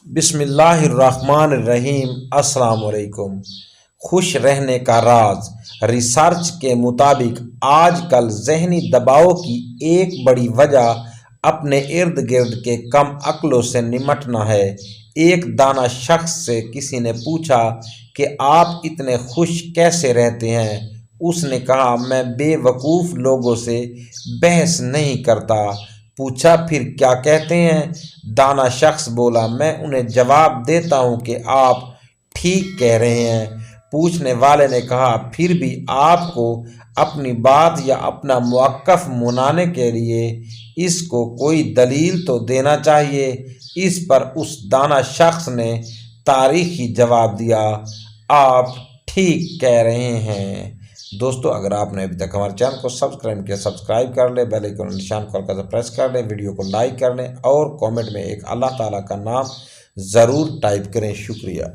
बिस्मिल्लाहिर्रहमानिर्रहीम। अस्सलाम वालेकुम। खुश रहने का राज। रिसर्च के मुताबिक आजकल ज़हनी दबाव की एक बड़ी वजह अपने इर्द गिर्द के कम अक्लों से निमटना है। एक दाना शख्स से किसी ने पूछा कि आप इतने खुश कैसे रहते हैं। उसने कहा, मैं बेवकूफ़ लोगों से बहस नहीं करता। पूछा, फिर क्या कहते हैं? दाना शख्स बोला, मैं उन्हें जवाब देता हूं कि आप ठीक कह रहे हैं। पूछने वाले ने कहा, फिर भी आपको अपनी बात या अपना मौक़िफ़ मनाने के लिए इसको कोई दलील तो देना चाहिए। इस पर उस दाना शख्स ने तारीखी जवाब दिया, आप ठीक कह रहे हैं। दोस्तों, अगर आपने अभी तक हमारे चैनल को सब्सक्राइब कर ले, बेल आइकन निशान को हल्का सा प्रेस कर लें, वीडियो को लाइक कर लें और कमेंट में एक अल्लाह ताला का नाम ज़रूर टाइप करें। शुक्रिया।